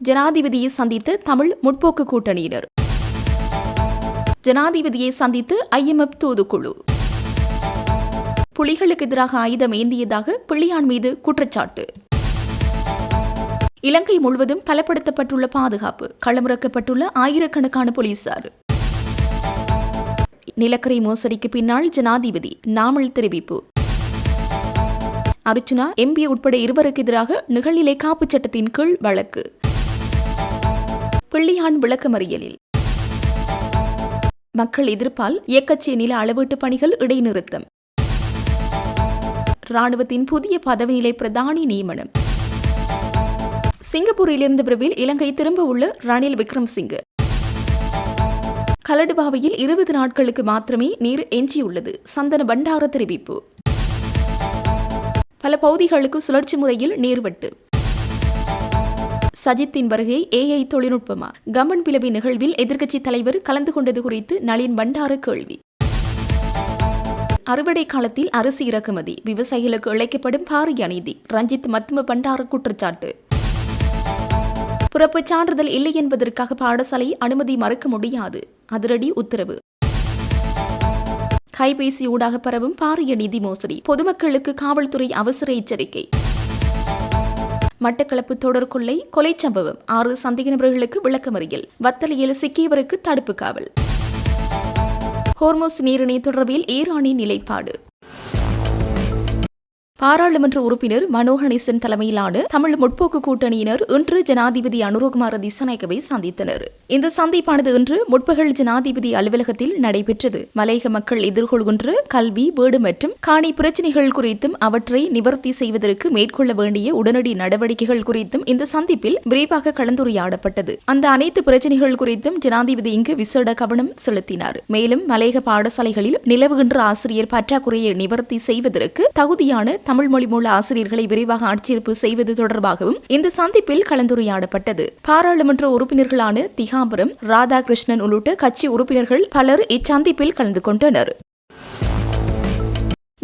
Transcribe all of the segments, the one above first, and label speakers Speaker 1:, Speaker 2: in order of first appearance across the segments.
Speaker 1: ஜனாதிபதியை சந்தித்த தமிழ் முற்போக்கு கூட்டணியினர். ஜனாதிபதியை சந்தித்து IMF தூதுக்குழு. புலிகளுக்கு எதிராக ஆயுதம் ஏந்தியதாக பிள்ளையான் மீது குற்றச்சாட்டு. இலங்கை முழுவதும் பலப்படுத்தப்பட்டுள்ள பாதுகாப்பு, களமிறக்கப்பட்டுள்ள ஆயிரக்கணக்கான போலீசார். நிலக்கரி மோசடிக்கு பின்னால் ஜனாதிபதி, நாமல் தெரிவிப்பு. அர்ச்சுனா MP உட்பட 2 எதிராக நிகழ்நிலை காப்புச் சட்டத்தின் கீழ் வழக்கு. பிள்ளையான் விளக்கமறியலில். மக்கள் எதிர்ப்பால் இயக்கச்சி நில அளவீட்டு பணிகள் இடைநிறுத்தம். ராணுவத்தின் புதிய பதவி நிலை பிரதானி நியமனம். சிங்கப்பூரிலிருந்து விரைவில் இலங்கை திரும்ப உள்ள ரணில் விக்ரமசிங்கே. கலடுபாவையில் 20 நாட்களுக்கு மாத்திரமே நீர் எஞ்சியுள்ளது. சந்தன பண்டார தெரிவிப்பு. பல பகுதிகளுக்கு சுழற்சி முறையில் நீர்வெட்டு. சஜித்தின் வருகை AI தொழில்நுட்பமா? கம்பன் பிளவி நிகழ்வில் எதிர்க்கட்சி தலைவர் கலந்து கொண்டது குறித்து நளின் பண்டார கேள்வி. அறுவடை காலத்தில் அரிசி இறக்குமதி, விவசாயிகளுக்கு இழைக்கப்படும் பாரிய அநீதி. ரஞ்சித் மத்தும பண்டார குற்றச்சாட்டு. பிறப்பு சான்றிதழ் இல்லை என்பதற்காக பாடசாலை அனுமதி மறுக்க முடியாது, அதிரடி உத்தரவு. கைபேசி ஊடாக பரவும் பாரிய நிதி மோசடி, பொதுமக்களுக்கு காவல்துறை அவசர எச்சரிக்கை. மட்டக்களப்பு தொடர் கொலை சம்பவம், 6 சந்தேக நபர்களுக்கு விளக்கமறியல். வத்தலையில் சிக்கியவருக்கு தடுப்பு காவல். ஹோர்முஸ் நீரிணை தொடர்பில் ஈரானின் நிலைப்பாடு. பாராளுமன்ற உறுப்பினர் மனோ கணேசன் தலைமையிலான தமிழ் முற்போக்கு கூட்டணியினர் இன்று ஜனாதிபதி அனுரகுமார திசாநாயக்கவை சந்தித்தனர். இந்த சந்திப்பானது இன்று முற்பகல் ஜனாதிபதி அலுவலகத்தில் நடைபெற்றது. மலையக மக்கள் எதிர்கொள்கின்ற கல்வி, வீடு மற்றும் காணி பிரச்சினைகள் குறித்தும் அவற்றை நிவர்த்தி செய்வதற்கு மேற்கொள்ள வேண்டிய உடனடி நடவடிக்கைகள் குறித்தும் இந்த சந்திப்பில் விரிவாக கலந்துரையாடப்பட்டது. அந்த அனைத்து பிரச்சினைகள் குறித்தும் ஜனாதிபதி இங்கு விசேட கவனம் செலுத்தினார். மேலும் மலையக பாடசாலைகளில் நிலவுகின்ற ஆசிரியர் பற்றாக்குறையை நிவர்த்தி செய்வதற்கு தகுதியான தமிழ் மொழி மூல ஆசிரியர்களை விரைவாக ஆட்சேர்ப்பு செய்வது தொடர்பாகவும் இந்த சந்திப்பில் கலந்துரையாடப்பட்டது. பாராளுமன்ற உறுப்பினர்களான திகாம்பரம், ராதாகிருஷ்ணன் உள்ளிட்ட கட்சி உறுப்பினர்கள் பலர் இச்சந்திப்பில் கலந்து கொண்டனர்.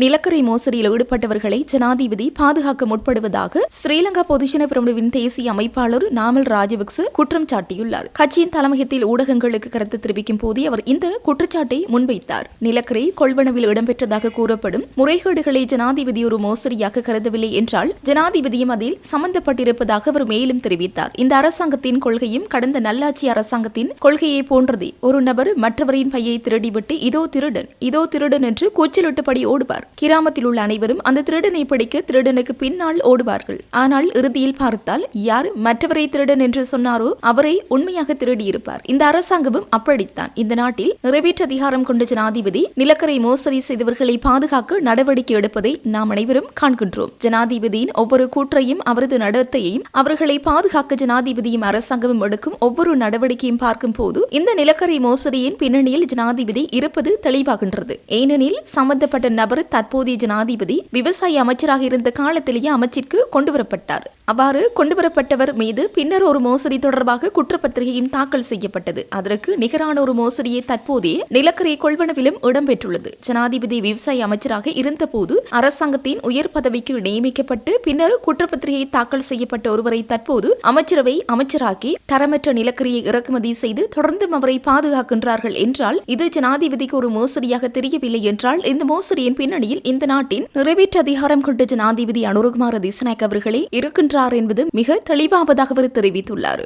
Speaker 1: நிலக்கரி மோசடியில் ஈடுபட்டவர்களை ஜனாதிபதி பாதுகாக்க முற்படுவதாக ஸ்ரீலங்கா பொதுஜன பிரமுனவின் தேசிய அமைப்பாளர் நாமல் ராஜபக்ச குற்றம் சாட்டியுள்ளார். கட்சியின் தலைமையகத்தில் ஊடகங்களுக்கு கருத்து தெரிவிக்கும் போதே அவர் இந்த குற்றச்சாட்டை முன்வைத்தார். நிலக்கரி கொள்வனவில் இடம்பெற்றதாக கூறப்படும் முறைகேடுகளை ஜனாதிபதி ஒரு மோசடியாக கருதவில்லை என்றால் ஜனாதிபதியும் அதில் சம்பந்தப்பட்டிருப்பதாக அவர் மேலும் தெரிவித்தார். இந்த அரசாங்கத்தின் கொள்கையும் கடந்த நல்லாட்சி அரசாங்கத்தின் கொள்கையை போன்றதே. ஒரு நபர் மற்றவரின் பையை திருடிவிட்டு இதோ திருடன் என்று கூச்சலிட்டபடி ஓடுவார். கிராமத்தில் உள்ள அனைவரும் அந்த திருடனை பிடிக்க திருடனுக்கு பின்னால் ஓடுவார்கள். ஆனால் இறுதியில் பார்த்தால் யார் மற்றவரை திருடன் என்று சொன்னாரோ அவரை உண்மையாக திருடியிருப்பார். இந்த அரசாங்கமும் அப்படித்தான். இந்த நாட்டில் நிறைவேற்று அதிகாரம் கொண்ட ஜனாதிபதி நிலக்கரை மோசடி செய்தவர்களை பாதுகாக்க நடவடிக்கை எடுப்பதை நாம் அனைவரும் காண்கின்றோம். ஜனாதிபதியின் ஒவ்வொரு கூற்றையும் அவரது நடத்தையையும் அவர்களை பாதுகாக்க ஜனாதிபதியும் அரசாங்கமும் எடுக்கும் ஒவ்வொரு நடவடிக்கையும் பார்க்கும் போது இந்த நிலக்கரை மோசடியின் பின்னணியில் ஜனாதிபதி இருப்பது தெளிவாகின்றது. ஏனெனில் சம்பந்தப்பட்ட நபர் தற்போதைய ஜனாதிபதி விவசாய அமைச்சராக இருந்த காலத்திலேயே அமைச்சிற்கு கொண்டுவரப்பட்டார். அவ்வாறு கொண்டுவரப்பட்டவர் மீது பின்னர் ஒரு மோசடி தொடர்பாக குற்றப்பத்திரிகையும் தாக்கல் செய்யப்பட்டது. அதற்கு நிகரான ஒரு மோசடியை தற்போதைய நிலக்கரி கொள்வனவிலும் இடம்பெற்றுள்ளது. ஜனாதிபதி விவசாய அமைச்சராக இருந்தபோது அரசாங்கத்தின் உயர் பதவிக்கு நியமிக்கப்பட்டு பின்னர் குற்றப்பத்திரிகை தாக்கல் செய்யப்பட்ட ஒருவரை தற்போது அமைச்சரவை அமைச்சராக்கி தரமற்ற நிலக்கரியை இறக்குமதி செய்து தொடர்ந்தும் அவரை பாதுகாக்கின்றார்கள் என்றால் இது ஜனாதிபதிக்கு ஒரு மோசடியாக தெரியவில்லை என்றால் இந்த மோசடியின் பின்னணியில் இந்த நாட்டின் நிறைவேற்று அதிகாரம் கொண்ட ஜனாதிபதி அனுரகுமார திசாநாயக்க அவர்களே இருக்கின்றார் என்பது மிக தெளிவாவதாக அவர் தெரிவித்துள்ளார்.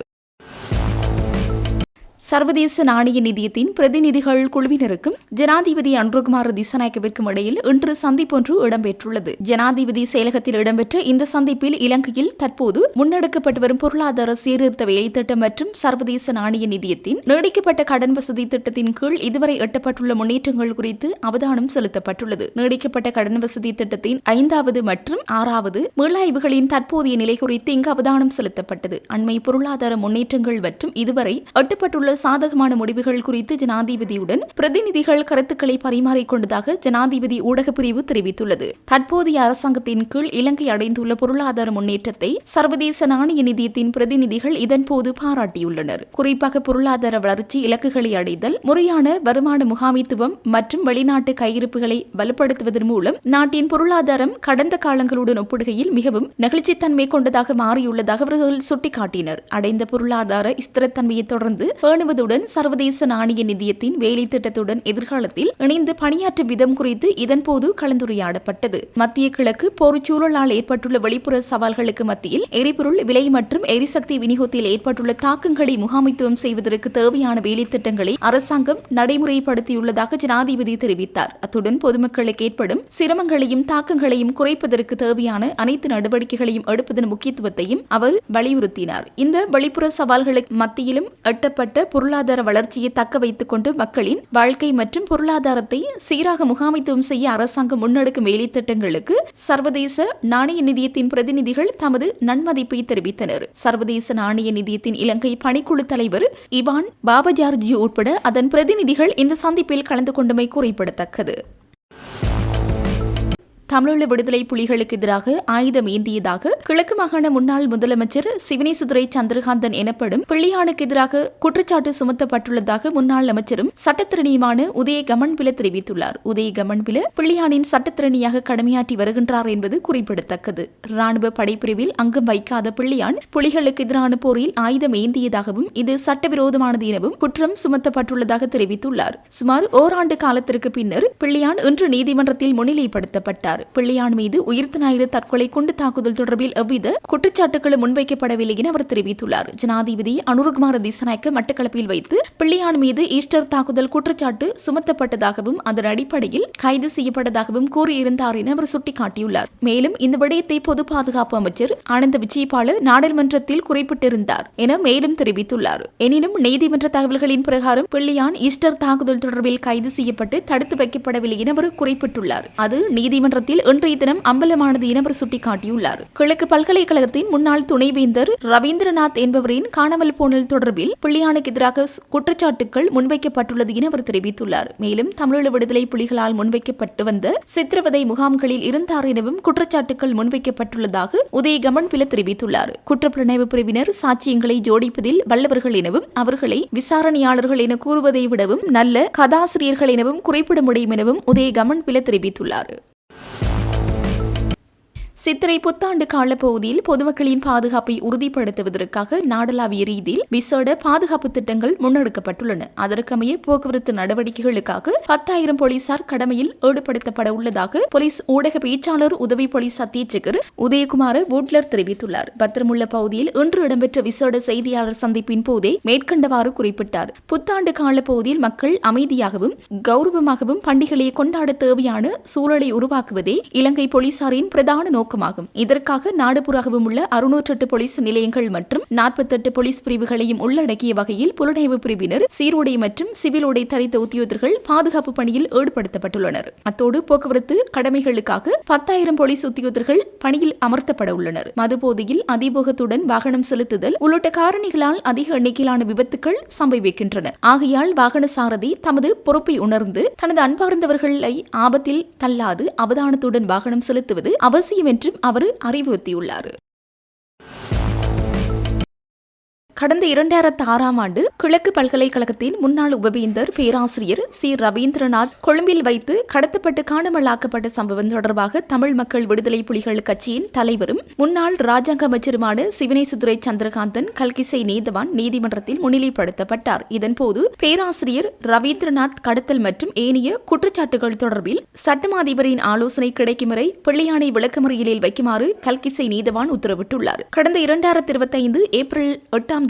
Speaker 1: சர்வதேச நாணய நிதியத்தின் பிரதிநிதிகள் குழுவினருக்கும் ஜனாதிபதி அனுரகுமார திசாநாயக்கவிற்கும் இடையில் இன்று சந்திப்பொன்று இடம்பெற்றுள்ளது. ஜனாதிபதி செயலகத்தில் இடம்பெற்ற இந்த சந்திப்பில் இலங்கையில் தற்போது முன்னெடுக்கப்பட்டு வரும் பொருளாதார சீர்திருத்த வேலைத்திட்டம் மற்றும் சர்வதேச நாணய நிதியத்தின் நீடிக்கப்பட்ட கடன் வசதி திட்டத்தின் கீழ் இதுவரை எட்டப்பட்டுள்ள முன்னேற்றங்கள் குறித்து அவதானம் செலுத்தப்பட்டுள்ளது. நீடிக்கப்பட்ட கடன் வசதி திட்டத்தின் 5வது மற்றும் 6வது மீளாய்வுகளின் தற்போதைய நிலை குறித்து இங்கு அவதானம் செலுத்தப்பட்டது. அண்மை பொருளாதார முன்னேற்றங்கள் மற்றும் இதுவரை எட்டப்பட்டுள்ள சாதகமான முடிவுகள் குறித்து ஜனாதிபதியுடன் பிரதிநிதிகள் கருத்துக்களை பரிமாறிக்கொண்டதாக ஜனாதிபதி ஊடகப் பிரிவு தெரிவித்துள்ளது. தற்போதைய அரசாங்கத்தின் கீழ் இலங்கை அடைந்துள்ள பொருளாதார முன்னேற்றத்தை சர்வதேச நாணய நிதியத்தின் பிரதிநிதிகள் இதன்போது பாராட்டியுள்ளனர். குறிப்பாக பொருளாதார வளர்ச்சி இலக்குகளை அடைதல், முறையான வருமான முகாமைத்துவம் மற்றும் வெளிநாட்டு கையிருப்புகளை வலுப்படுத்துவதன் மூலம் நாட்டின் பொருளாதாரம் கடந்த காலங்களுடன் ஒப்பிடுகையில் மிகவும் நெகிழ்ச்சித்தன்மை கொண்டதாக மாறியுள்ளதாக அவர்கள் சுட்டிக்காட்டினர். அடைந்த பொருளாதார ஸ்திரத்தன்மையை தொடர்ந்து பேணுவதுடன் சர்வதேச நாணய நிதியத்தின் வேலை திட்டத்துடன் எதிர்காலத்தில் இணைந்து பணியாற்றும் விதம் குறித்து இதன்போது கலந்துரையாடப்பட்டது. மத்திய கிழக்கு போர்ச்சூழலால் ஏற்பட்டுள்ள வெளிப்புற சவால்களுக்கு மத்தியில் எரிபொருள் விலை மற்றும் எரிசக்தி விநியோகத்தில் ஏற்பட்டுள்ள தாக்கங்களை முகாமைத்துவம் செய்வதற்கு தேவையான வேலை திட்டங்களை அரசாங்கம் நடைமுறைப்படுத்தியுள்ளதாக ஜனாதிபதி தெரிவித்தார். அத்துடன் பொதுமக்களுக்கு ஏற்படும் சிரமங்களையும் தாக்கங்களையும் குறைப்பதற்கு தேவையான அனைத்து நடவடிக்கைகளையும் எடுப்பதன் முக்கியத்துவத்தையும் அவர் வலியுறுத்தினார். இந்த வெளிப்புற சவால்களுக்கு மத்தியிலும் எட்டப்பட்ட பொருளாதார வளர்ச்சியை தக்க வைத்துக் கொண்டு மக்களின் வாழ்க்கை மற்றும் பொருளாதாரத்தை சீராக முகாமைத்துவம் செய்ய அரசாங்கம் முன்னெடுக்கும் வேலை திட்டங்களுக்கு சர்வதேச நாணய நிதியத்தின் பிரதிநிதிகள் தமது நன்மதிப்பை தெரிவித்தனர். சர்வதேச நாணய நிதியத்தின் இலங்கை பணிக்குழு தலைவர் இவான் பாபஜார்ஜி உட்பட அதன் பிரதிநிதிகள் இந்த சந்திப்பில் கலந்து கொண்டமை குறிப்பிடத்தக்கது. தமிழீழ விடுதலை புலிகளுக்கு எதிராக ஆயுதம் ஏந்தியதாக கிழக்கு மாகாண முன்னாள் முதலமைச்சர் சிவனேசுதுரை சந்திரகாந்தன் எனப்படும் பிள்ளையானுக்கு எதிராக குற்றச்சாட்டு சுமத்தப்பட்டுள்ளதாக முன்னாள் அமைச்சரும் சட்டத்திறனியுமான உதய கமன்பில தெரிவித்துள்ளார். உதய கமன்பில பிள்ளையானின் சட்டத்திறனியாக கடமையாற்றி வருகின்றார் என்பது குறிப்பிடத்தக்கது. ராணுவ படைப்பிரிவில் அங்கம் வைக்காத பிள்ளையான் புலிகளுக்கு எதிரான போரில் ஆயுதம் ஏந்தியதாகவும் இது சட்டவிரோதமானது எனவும் குற்றம் சுமத்தப்பட்டுள்ளதாக தெரிவித்துள்ளார். சுமார் ஓராண்டு காலத்திற்கு பின்னர் பிள்ளையான் இன்று நீதிமன்றத்தில் முன்னிலைப்படுத்தப்பட்டார். பிள்ளையான் மீது உயிர்த்த ஞாயிறு தற்கொலை குண்டு தாக்குதல் தொடர்பில் எவ்வித குற்றச்சாட்டுகளும் முன்வைக்கப்படவில்லை என அவர் தெரிவித்துள்ளார். ஜனாதிபதி அனுரகுமார திசாநாயக்க மட்டக்களப்பில் வைத்து பிள்ளையான் மீது ஈஸ்டர் தாக்குதல் குற்றச்சாட்டு சுமத்தப்பட்டதாகவும் அதன் அடிப்படையில் கைது செய்யப்பட்டதாகவும் கூறியிருந்தார் என அவர் சுட்டிக்காட்டியுள்ளார். மேலும் இந்த விடயத்தை பொது பாதுகாப்பு அமைச்சர் ஆனந்த விஜயபால நாடாளுமன்றத்தில் குறிப்பிட்டிருந்தார் என மேலும் தெரிவித்துள்ளார். எனினும் நீதிமன்ற தகவல்களின் பிரகாரம் பிள்ளையான் ஈஸ்டர் தாக்குதல் தொடர்பில் கைது செய்யப்பட்டு தடுத்து வைக்கப்படவில்லை என அவர் குறிப்பிட்டுள்ளார். அது நீதிமன்ற இன்றைய தினம் அம்பலமானது என அவர் சுட்டிக்காட்டியுள்ளார். கிழக்கு பல்கலைக்கழகத்தின் முன்னாள் துணைவேந்தர் ரவீந்திரநாத் என்பவரின் காணாமல் போனல் தொடர்பில் பிள்ளையானுக்கு எதிராக குற்றச்சாட்டுகள் முன்வைக்கப்பட்டுள்ளது என அவர் தெரிவித்துள்ளார். மேலும் தமிழீழ விடுதலை புலிகளால் முன்வைக்கப்பட்டு வந்த சித்திரவதை முகாம்களில் இருந்தார் எனவும் குற்றச்சாட்டுகள் முன்வைக்கப்பட்டுள்ளதாக உதய கமன்பில தெரிவித்துள்ளார். குற்றப்புலனாய்வு பிரிவினர் சாட்சியங்களை ஜோடிப்பதில் வல்லவர்கள் எனவும் அவர்களை விசாரணையாளர்கள் என கூறுவதை விடவும் நல்ல கதாசிரியர்கள் எனவும் குறிப்பிட முடியும் எனவும் உதய கமன்பில தெரிவித்துள்ளார். சித்திரை புத்தாண்டு காலப்பகுதியில் பொதுமக்களின் பாதுகாப்பை உறுதிப்படுத்துவதற்காக நாடளாவிய ரீதியில் விசேட பாதுகாப்பு திட்டங்கள் முன்னெடுக்கப்பட்டுள்ளன. அதற்கமைய போக்குவரத்து நடவடிக்கைகளுக்காக 10,000 போலீசார் கடமையில் ஈடுபடுத்தப்பட உள்ளதாக போலீஸ் ஊடக பேச்சாளர் உதவி போலீஸ் அத்தியட்சகர் உதயகுமார வூட்லர் தெரிவித்துள்ளார். பத்திரமுள்ள பகுதியில் இன்று இடம்பெற்ற விசேட செய்தியாளர் சந்திப்பின் போதே மேற்கண்டவாறு குறிப்பிட்டார். புத்தாண்டு காலப்பகுதியில் மக்கள் அமைதியாகவும் கௌரவமாகவும் பண்டிகைகளை கொண்டாட தேவையான சூழலை உருவாக்குவதே இலங்கை போலீசாரின் பிரதான நோக்கம். இதற்காக நாடுபுறாகவும் உள்ள 608 போலீஸ் நிலையங்கள் மற்றும் 48 போலீஸ் பிரிவுகளையும் உள்ளடக்கிய வகையில் புலனாய்வு பிரிவினர் சீருடை மற்றும் சிவில் உடை தரித்த உத்தியோகத்தர்கள் பாதுகாப்பு பணியில் ஈடுபடுத்தப்பட்டுள்ளனர். அத்தோடு போக்குவரத்து கடமைகளுக்காக 10,000 போலீஸ் உத்தியோகத்தர்கள் பணியில் அமர்த்தப்பட உள்ளனர். மதுபோதையில் அதிபோகத்துடன் வாகனம் செலுத்துதல் உள்ளிட்ட காரணிகளால் அதிக எண்ணிக்கையிலான விபத்துக்கள் சம்பவிக்கின்றன. ஆகையால் வாகன சாரதி தமது பொறுப்பை உணர்ந்து தனது அன்பார்ந்தவர்களை ஆபத்தில் தள்ளாது அவதானத்துடன் வாகனம் செலுத்துவது அவசியம் என்று அவர் அறிவுறுத்தியுள்ளார். கடந்த 2006ஆம் ஆண்டு கிழக்கு பல்கலைக்கழகத்தின் முன்னாள் உபவேந்தர் பேராசிரியர் சி ரவீந்திரநாத் கொழும்பில் வைத்து கடத்தப்பட்டு காணாமலாக்கப்பட்ட சம்பவம் தொடர்பாக தமிழ் மக்கள் விடுதலை புலிகள் கட்சியின் தலைவரும் முன்னாள் ராஜாங்க அமைச்சருமான சிவனேசுதுரை சந்திரகாந்தன் கல்கிசை நீதவான் நீதிமன்றத்தில் முன்னிலைப்படுத்தப்பட்டார். இதன்போது பேராசிரியர் ரவீந்திரநாத் கடத்தல் மற்றும் ஏனைய குற்றச்சாட்டுகள் தொடர்பில் சட்டமாதிபரின் ஆலோசனை கிடைக்கும் வரை பிள்ளையானை விளக்கமறியலில் வைக்குமாறு கல்கிசை நீதவான் உத்தரவிட்டுள்ளார். கடந்த 2025 ஏப்ரல் 8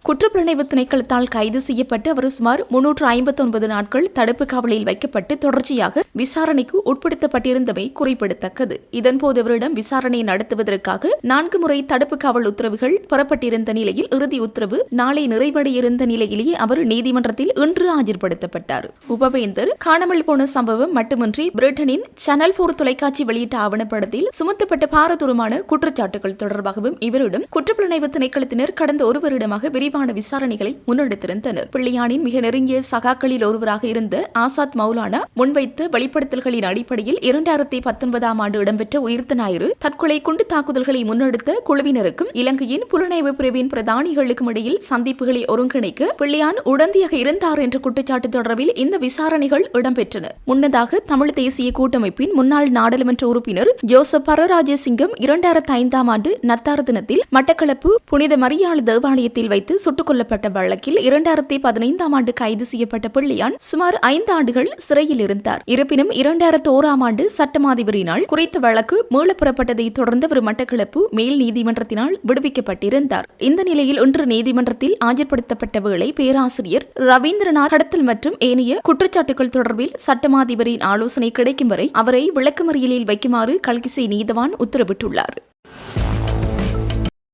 Speaker 1: குற்றப்புலனாய்வு திணைக்களத்தால் கைது செய்யப்பட்டு அவர் சுமார் 359 நாட்கள் தடுப்பு காவலில் வைக்கப்பட்டு தொடர்ச்சியாக விசாரணைக்கு உட்படுத்தப்பட்டிருந்தமை குறிப்பிடத்தக்கது. இதன்போது அவரிடம் விசாரணை நடத்துவதற்காக 4 முறை தடுப்பு காவல் உத்தரவுகள் பெறப்பட்டிருந்த நிலையில் இறுதி உத்தரவு நாளை நிறைவடையிருந்த நிலையிலேயே அவர் நீதிமன்றத்தில் இன்று ஆஜர்படுத்தப்பட்டார். உபவேந்தர் காணாமல் போன சம்பவம் மட்டுமின்றி பிரிட்டனின் சேனல் 4 தொலைக்காட்சி வெளியிட்ட ஆவணப்படத்தில் சுமத்தப்பட்ட பாரதூரமான குற்றச்சாட்டுகள் தொடர்பாகவும் இவரிடம் குற்றப்புலனாய்வு திணைக்களத்தினர் கடந்த ஒரு விசேடமாக விரிவான விசாரணைகளை முன்னெடுத்திருந்தனர். பிள்ளையானின் மிக நெருங்கிய சகாக்களில் ஒருவராக இருந்த ஆசாத் மௌலானா முன்வைத்த வெளிப்படுத்தல்களின் அடிப்படையில் 2019 ஆண்டு இடம்பெற்ற உயிர்த்த ஞாயிறு தற்கொலை குண்டு தாக்குதல்களை முன்னெடுத்த குழுவினருக்கும் இலங்கையின் புலனாய்வு பிரிவின் பிரதானிகளுக்கும் இடையில் சந்திப்புகளை ஒருங்கிணைக்க பிள்ளையான் உடந்தையாக இருந்தார் என்ற குற்றச்சாட்டு தொடர்பில் இந்த விசாரணைகள் இடம்பெற்றன. முன்னதாக தமிழ் தேசிய கூட்டமைப்பின் முன்னாள் நாடாளுமன்ற உறுப்பினர் ஜோசப் பரராஜசிங்கம் 2005 ஆண்டு நத்தார் தினத்தில் மட்டக்களப்பு புனித மரியாள் தேவாலயத்தில் வைத்து சுட்டுக் கொல்லப்பட்ட வழக்கில் 2015 ஆண்டு கைது செய்யப்பட்ட பிள்ளையான் சுமார் 5 ஆண்டுகள் சிறையில் இருந்தார். இருப்பினும் 2001 ஆண்டு சட்டமாதிபரினால் குறித்த வழக்கு மீளப்பெறப்பட்டதை தொடர்ந்து அவர் மட்டக்களப்பு மேல் நீதிமன்றத்தினால் விடுவிக்கப்பட்டிருந்தார். இந்த நிலையில் இன்று நீதிமன்றத்தில் ஆஜர்படுத்தப்பட்ட வேளை பேராசிரியர் ரவீந்திரநாத் கடத்தல் மற்றும் ஏனைய குற்றச்சாட்டுகள் தொடர்பில் சட்டமாதிபரின் ஆலோசனை கிடைக்கும் வரை அவரை விளக்கமறியலில் வைக்குமாறு கல்கிசை நீதவான் உத்தரவிட்டுள்ளார்.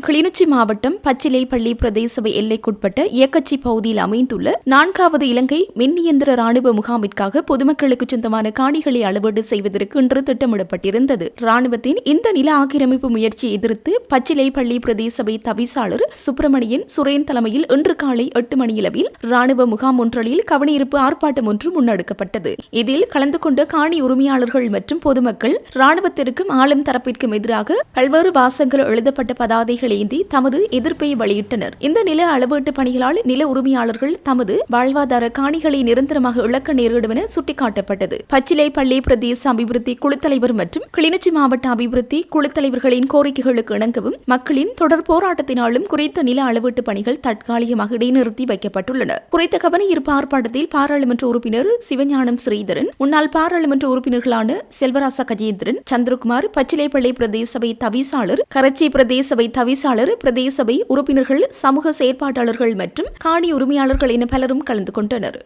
Speaker 1: கிளிநொச்சி மாவட்டம் பச்சிலைப்பள்ளி பிரதேச சபை எல்லைக்குட்பட்ட இயக்கச்சி பகுதியில் அமைந்துள்ள 4வது இலங்கை மின்னியந்திர ராணுவ முகாமிற்காக பொதுமக்களுக்கு சொந்தமான காணிகளை அளவீடு செய்வதற்கு இன்று திட்டமிடப்பட்டிருந்தது. ராணுவத்தின் இந்த நில ஆக்கிரமிப்பு முயற்சியை எதிர்த்து பச்சிலைப்பள்ளி பிரதேச சபை தவிசாளர் சுப்பிரமணியன் சுரேன் தலைமையில் இன்று காலை 8 மணியளவில் ராணுவ முகாம் ஒன்றில் கவனஈர்ப்பு ஆர்ப்பாட்டம் ஒன்று முன்னெடுக்கப்பட்டது. இதில் கலந்து கொண்ட காணி உரிமையாளர்கள் மற்றும் பொதுமக்கள் ராணுவத்திற்கும் ஆளும் தரப்பிற்கும் எதிராக பல்வேறு வாசகங்கள் எழுதப்பட்ட பதாதைகளை ஏந்தி தமது எதிர்ப்பை வெளியிட்டனர். இந்த நில அளவீட்டு பணிகளால் நில உரிமையாளர்கள் தமது வாழ்வாதார காணிகளை நிரந்தரமாக இழக்க நேரிடும் என சுட்டிக்காட்டப்பட்டது. பச்சிலைப்பள்ளி பிரதேச அபிவிருத்தி குழுத்தலைவர் மற்றும் கிளிநொச்சி மாவட்ட அபிவிருத்தி குழுத்தலைவர்களின் கோரிக்கைகளுக்கு இணங்கவும் மக்களின் தொடர் போராட்டத்தினாலும் குறித்த நில அளவீட்டு பணிகள் தற்காலிகமாக இடைநிறுத்தி வைக்கப்பட்டுள்ளன. குறித்த கவனஈர்ப்பு ஆர்ப்பாட்டத்தில் பாராளுமன்ற உறுப்பினர் சிவஞானம் ஸ்ரீதரன், முன்னாள் பாராளுமன்ற உறுப்பினர்களான செல்வராசா கஜேந்திரன், சந்திரகுமார், பச்சிலைப்பள்ளி பிரதேச சபை தவிசாளர், கரச்சி பிரதேச சபை தவிசாளர், பிரதேச சபை உறுப்பினர்கள், சமூக செயற்பாட்டாளர்கள் மற்றும் காணி உரிமையாளர்கள் என பலரும் கலந்து கொண்டனர்.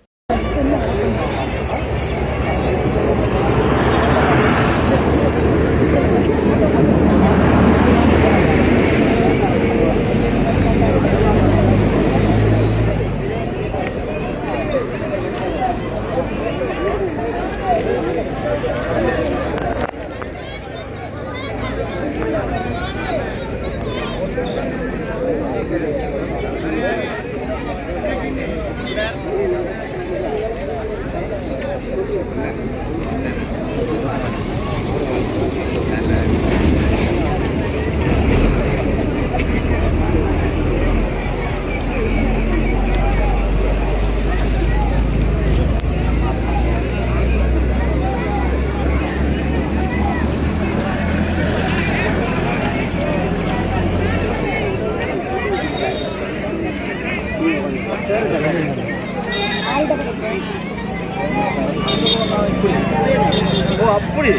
Speaker 2: அப்படி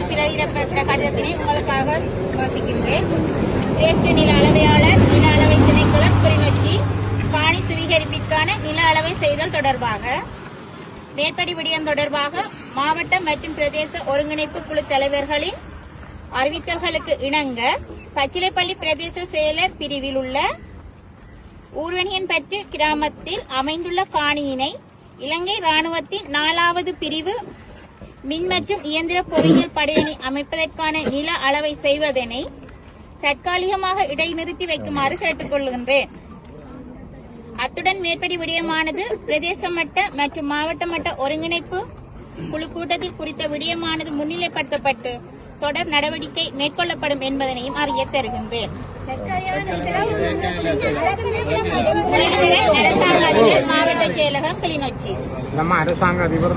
Speaker 3: பிரதியிடப்பட்ட கடிதத்தினை உங்களுக்காக வாசிக்கின்றேன். சிரேஷ்ட நில அளவையாளர், நில அளவை திணைக்களம், கிளிநொச்சி, காணி சுவீகரிப்பிற்கான நில அளவை செய்தல் தொடர்பாக மேற்படி விடயம் தொடர்பாக மாவட்ட மற்றும் பிரதேச ஒருங்கிணைப்பு குழு தலைவர்களின் அறிவித்தல்களுக்கு இணங்க பச்சிலைப்பள்ளி பிரதேச செயலர் பிரிவில் உள்ள ஊர்வனியன்பற்று கிராமத்தில் அமைந்துள்ள காணியினை இலங்கை ராணுவத்தின் 4வது பிரிவு மின் மற்றும் இயந்திர பொறியியல் படையணி அமைப்பதற்கான நில அளவை செய்வதனை தற்காலிகமாக இடைநிறுத்தி வைக்குமாறு கேட்டுக்கொள்கின்றேன். அத்துடன் மேற்படி விடயமானது பிரதேச மட்ட மற்றும் மாவட்ட மட்ட ஒருங்கிணைப்பு குழு கூட்டத்தில் குறித்த விடயமானது முன்னிலைப்படுத்தப்பட்டு தொடர் நடவடிக்கை மேற்கொள்ளப்படும் என்பதனையும் அறிய தருகின்றேன். அரசாங்க அதிபர், மாவட்ட செயலகம், கிளிநொச்சி.
Speaker 4: நம்ம அரசாங்க அதிபர்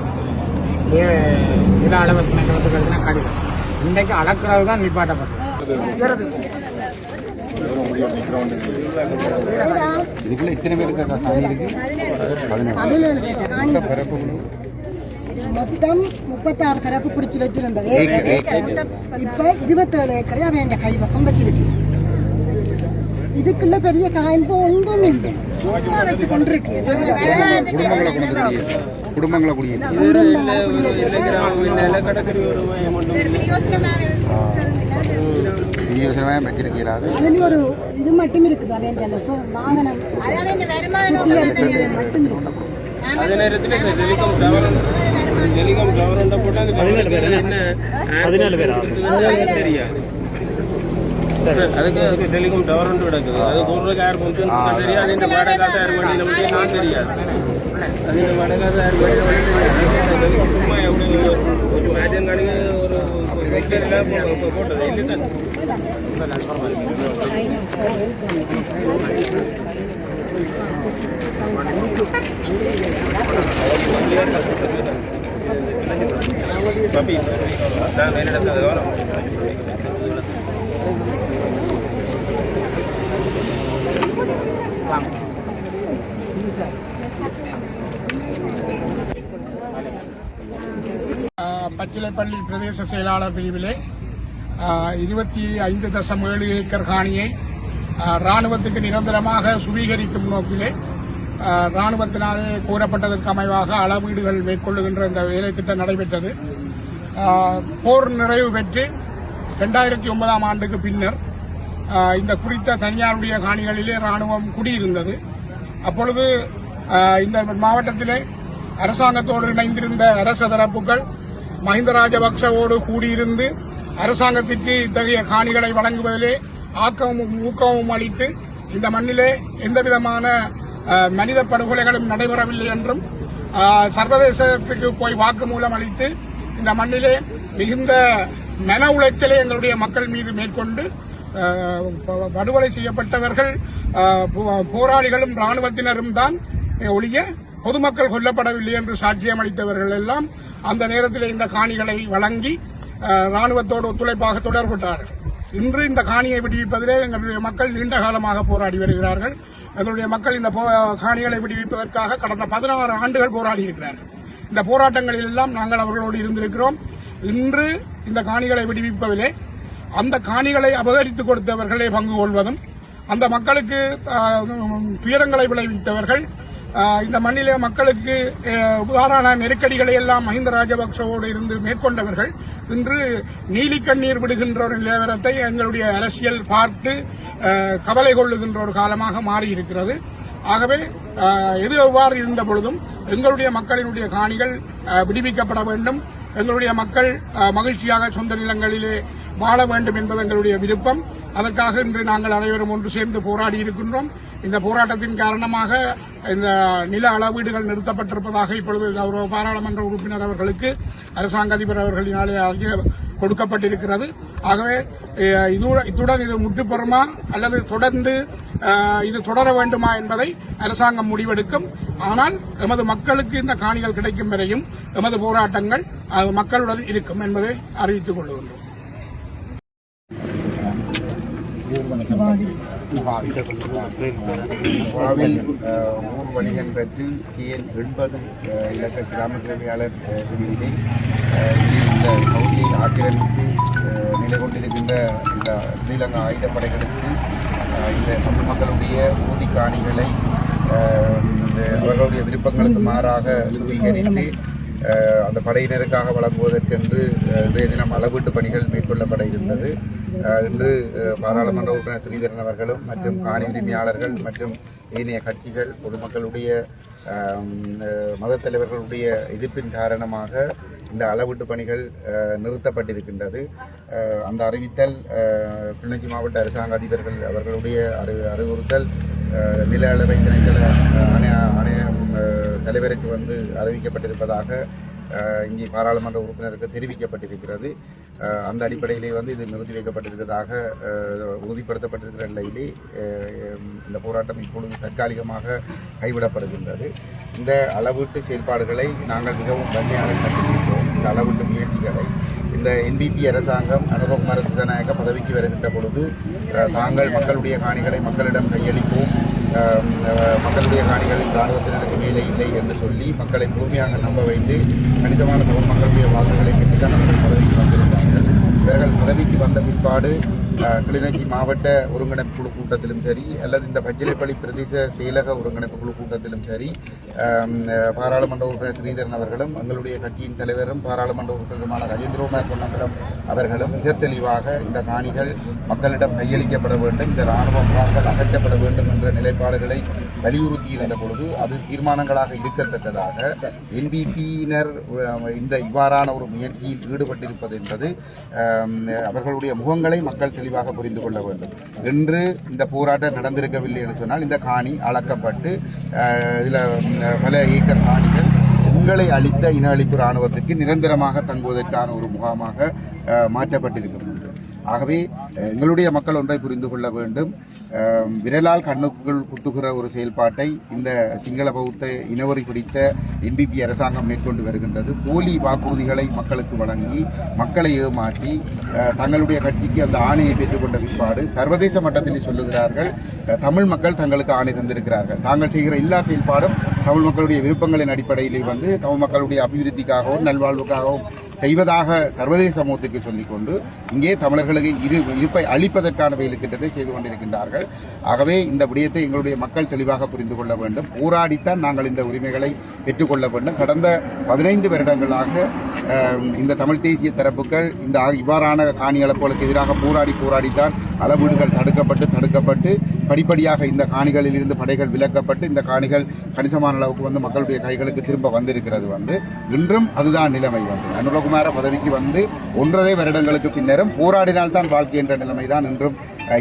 Speaker 4: நில அளவு திணைக்களத்துக்கு கடிதம் இன்றைக்கு அளக்கிறது தான் நிப்பாட்டப்பட்டது.
Speaker 2: இதுக்குள்ள இத்தனை பேருக்கு
Speaker 5: மொத்தம் 36 பரப்பு பிடிச்சி வச்சிருந்தது. இப்ப 27 ஏக்கரை அவன் கைவசம் வச்சிருக்கு. இதுக்குள்ள பெரிய காயம்பு ஒன்றும் இல்லை, சும்மா வச்சு கொண்டிருக்கு.
Speaker 2: குடும்பங்களை
Speaker 5: ஒரு இது மட்டும் இருக்குது. அவன் வாகனம் மட்டும் இருக்கு.
Speaker 2: டெலிகாம் கவர்மெண்ட் போட்டால் 14 பேர் தெரியாது. அதுக்கு டெலிகாம் கவர்மெண்ட் கிடக்குது. அது போடுறதுக்கு யார் கொஞ்சம் தெரியாது. இந்த வடகாத்த யார் பண்ணி நமக்கு நான் தெரியாது. அது இந்த வடகாத்த யார் பண்ணி சும்மா எப்படி ஒரு மேஜன் காணிங்க ஒரு போட்டது இல்லை.
Speaker 4: பச்சிலைப்பள்ளி பிரதேச செயலாளர் பிரிவிலே 25.7 ஏக்கர் காணியை ராணுவத்துக்கு நிரந்தரமாக சுவீகரிக்கும் நோக்கிலே ராணுவத்தினாலே கோரப்பட்டதற்கு அமைவாக அளவீடுகள் மேற்கொள்ளுகின்ற இந்த வேலை திட்டம் நடைபெற்றது. போர் நிறைவு பெற்று 2009ஆம் ஆண்டுக்கு பின்னர் இந்த குறித்த தனியாருடைய காணிகளிலே ராணுவம் குடியிருந்தது. அப்பொழுது இந்த மாவட்டத்திலே அரசாங்கத்தோடு இணைந்திருந்த அரச தரப்புகள் மஹிந்த ராஜபக்சவோடு கூடியிருந்து அரசாங்கத்திற்கு இத்தகைய காணிகளை வழங்குவதிலே ஆக்கமும் ஊக்கமும் அளித்து இந்த மண்ணிலே எந்தவிதமான மனித படுகொலைகளும் நடைபெறவில்லை என்றும் சர்வதேசத்துக்கு போய் வாக்குமூலம் அளித்து இந்த மண்ணிலே மிகுந்த மன உளைச்சலை எங்களுடைய மக்கள் மீது மேற்கொண்டு படுகொலை செய்யப்பட்டவர்கள் போராளிகளும் ராணுவத்தினரும் தான் ஒழிய பொதுமக்கள் கொல்லப்படவில்லை என்று சாட்சியம் அளித்தவர்கள் எல்லாம் அந்த நேரத்தில் இந்த காணிகளை வழங்கி ராணுவத்தோடு ஒத்துழைப்பாக தொடர்பட்டார்கள். இன்று இந்த காணியை விடுவிப்பதிலே எங்களுடைய மக்கள் நீண்ட காலமாக போராடி வருகிறார்கள். எங்களுடைய மக்கள் இந்த காணிகளை விடுவிப்பதற்காக கடந்த 16 ஆண்டுகள் போராடி இருக்கிறார்கள். இந்த போராட்டங்களில் எல்லாம் நாங்கள் அவர்களோடு இருந்திருக்கிறோம். இன்று இந்த காணிகளை விடுவிப்பதிலே அந்த காணிகளை அபகரித்துக் கொடுத்தவர்களே பங்கு கொள்வதும் அந்த மக்களுக்கு துயரங்களை விளைவித்தவர்கள் இந்த மண்ணிலே மக்களுக்கு இவ்வாறான நெருக்கடிகளை எல்லாம் மஹிந்த ராஜபக்சவோடு இருந்து மேற்கொண்டவர்கள் இன்று நீலிக்கண்ணீர் விடுகின்ற ஒரு நிலவரத்தை எங்களுடைய அரசியல் பார்த்து கவலை கொள்ளுகின்ற ஒரு காலமாக மாறியிருக்கிறது. ஆகவே எது எவ்வாறு இருந்த பொழுதும் எங்களுடைய மக்களினுடைய காணிகள் விடுவிக்கப்பட வேண்டும். எங்களுடைய மக்கள் மகிழ்ச்சியாக சொந்த நிலங்களிலே வாழ வேண்டும் என்பது எங்களுடைய விருப்பம். அதற்காக இன்று நாங்கள் அனைவரும் ஒன்று சேர்ந்து போராடி இருக்கின்றோம். இந்த போராட்டத்தின் காரணமாக இந்த நில அளவீடுகள் நிறுத்தப்பட்டிருப்பதாக இப்பொழுது கௌரவ பாராளுமன்ற உறுப்பினர் அவர்களுக்கு அரசாங்க அதிபர் அவர்களினாலே கொடுக்கப்பட்டிருக்கிறது. ஆகவே இத்துடன் இது முற்றுப்பெறுமா அல்லது தொடர்ந்து இது தொடர வேண்டுமா என்பதை அரசாங்கம் முடிவெடுக்கும். ஆனால் எமது மக்களுக்கு இந்த காணிகள் கிடைக்கும் வரையும் எமது போராட்டங்கள் மக்களுடன் இருக்கும் என்பதை அறிவித்துக் கொள்கின்றோம்.
Speaker 6: பாவில் ஊர் வணிகன் பற்றி TN 80 இலக்க கிராம சேவையாளர் பிரிவினை இந்த பகுதியை ஆக்கிரமித்து நிலை கொண்டிருக்கின்ற இந்த ஸ்ரீலங்கா ஆயுதப்படைகளுக்கு இந்த தமிழ் மக்களுடைய உறுதி காணிகளை அவர்களுடைய விருப்பங்களுக்கு மாறாக சுவீகரித்து அந்த படையினருக்காக வழங்குவதற்கென்று இன்றைய தினம் அளவீட்டு பணிகள் மேற்கொள்ளப்பட இருந்தது. இன்று பாராளுமன்ற உறுப்பினர் ஸ்ரீதரன் அவர்களும் மற்றும் காணி உரிமையாளர்கள் மற்றும் ஏனைய கட்சிகள் பொதுமக்களுடைய மத தலைவர்களுடைய எதிர்ப்பின் காரணமாக இந்த அளவீட்டு பணிகள் நிறுத்தப்பட்டிருக்கின்றது. அந்த அறிவித்தல் கிளிநொச்சி மாவட்ட அரசாங்க அதிபர்கள் அவர்களுடைய அறிவுறுத்தல் நில அளவை திணைக்கள ஆணைய தலைவருக்கு அறிவிக்கப்பட்டிருப்பதாக இங்கே பாராளுமன்ற உறுப்பினருக்கு தெரிவிக்கப்பட்டிருக்கிறது. அந்த அடிப்படையிலே இது நிறுத்தி வைக்கப்பட்டிருக்கிறதாக உறுதிப்படுத்தப்பட்டிருக்கிற நிலையிலே இந்த போராட்டம் இப்பொழுது தற்காலிகமாக கைவிடப்படுகின்றது. இந்த அளவீட்டு செயல்பாடுகளை நாங்கள் மிகவும் வன்மையாக கண்டிக்கின்றோம். இந்த அளவீட்டு முயற்சிகளை இந்த NPP அரசாங்கம் அனுரகுமார திசாநாயக்க பதவிக்கு வருகின்ற பொழுது தாங்கள் மக்களுடைய காணிகளை மக்களிடம் கையளிப்போம், மக்களுடைய காணிகளில் இராணுவத்தினருக்கு வேலை இல்லை என்று சொல்லி மக்களை முழுமையாக நம்ப வைத்து கணிசமான தமிழ் மக்களுடைய வாக்குகளை பெற்றுத்தான் அவர்கள் பதவிக்கு வந்திருந்தார்கள். இவர்கள் பதவிக்கு வந்த பிற்பாடு கிளிநொச்சி மாவட்ட ஒருங்கிணைப்பு குழு கூட்டத்திலும் சரி அல்லது இந்த பச்சிலைப்பள்ளி பிரதேச செயலக ஒருங்கிணைப்பு குழு கூட்டத்திலும் சரி பாராளுமன்ற உறுப்பினர் ஸ்ரீதரன் அவர்களும் எங்களுடைய கட்சியின் தலைவரும் பாராளுமன்ற உறுப்பினருமான கஜேந்திரகுமார் பொன்னம்பலம் அவர்களும் மிக தெளிவாக இந்த காணிகள் மக்களிடம் கையளிக்கப்பட வேண்டும், இந்த இராணுவ முகாம்கள் அகற்றப்பட வேண்டும் என்ற நிலைப்பாடுகளை வலியுறுத்தி இருந்த பொழுது அது தீர்மானங்களாக இருக்கத்தக்கதாக என்பிபியினர் இந்த இவ்வாறான ஒரு முயற்சியில் ஈடுபட்டிருப்பது என்பது அவர்களுடைய முகங்களை மக்கள் தெளிவாக புரிந்து கொள்ள வேண்டும். இன்று இந்த போராட்டம் நடந்திருக்கவில்லை என்று சொன்னால் இந்த காணி அளக்கப்பட்டு இதில் பல ஏக்கர் காணிகள் உங்களை அளித்த இன அழிப்பு இராணுவத்துக்கு நிரந்தரமாக தங்குவதற்கான ஒரு முகாமாக மாற்றப்பட்டிருக்கின்றது. ஆகவே எங்களுடைய மக்கள் ஒன்றை புரிந்து கொள்ள வேண்டும். விரலால் கண்ணுக்குள் குத்துகிற ஒரு செயல்பாட்டை இந்த சிங்கள பௌத்த இனவரி பிடித்த என்பிபி அரசாங்கம் மேற்கொண்டு வருகின்றது. போலி வாக்குறுதிகளை மக்களுக்கு வழங்கி மக்களை ஏமாற்றி தங்களுடைய கட்சிக்கு அந்த ஆணையை பெற்றுக்கொண்ட பிற்பாடு சர்வதேச மட்டத்தில் சொல்லுகிறார்கள் தமிழ் மக்கள் தங்களுக்கு ஆணை தந்திருக்கிறார்கள். தாங்கள் செய்கிற எல்லா செயல்பாடும் தமிழ் மக்களுடைய விருப்பங்களின் அடிப்படையிலே தமிழ் மக்களுடைய அபிவிருத்திக்காகவும் நல்வாழ்வுக்காகவும் செய்வதாக சர்வதேச சமூகத்திற்கு சொல்லிக்கொண்டு இங்கே தமிழர்களுக்கு இருப்பை அளிப்பதற்கான வேலை திட்டத்தை செய்து கொண்டிருக்கின்றார்கள். ஆகவே இந்த விடயத்தை எங்களுடைய மக்கள் தெளிவாக புரிந்து கொள்ள வேண்டும். போராடித்தான் நாங்கள் இந்த உரிமைகளை பெற்றுக்கொள்ள வேண்டும். கடந்த 15 வருடங்களாக இந்த தமிழ் தேசிய தரப்புகள் இந்த இவ்வாறான காணி அளப்புகளுக்கு எதிராக போராடித்தான் அளவீடுகள் தடுக்கப்பட்டு படிப்படியாக இந்த காணிகளில் இருந்து படைகள் விலக்கப்பட்டு இந்த காணிகள் கணிசமான அளவுக்கு மக்களுடைய கைகளுக்கு திரும்ப வந்திருக்கிறது. இன்றும் அதுதான் நிலைமை. அனுரகுமார பதவிக்கு 1.5 வருடங்களுக்கு பின்னரும் போராடினால்தான் வாழ்க்கை என்ற நிலைமை தான் இன்றும்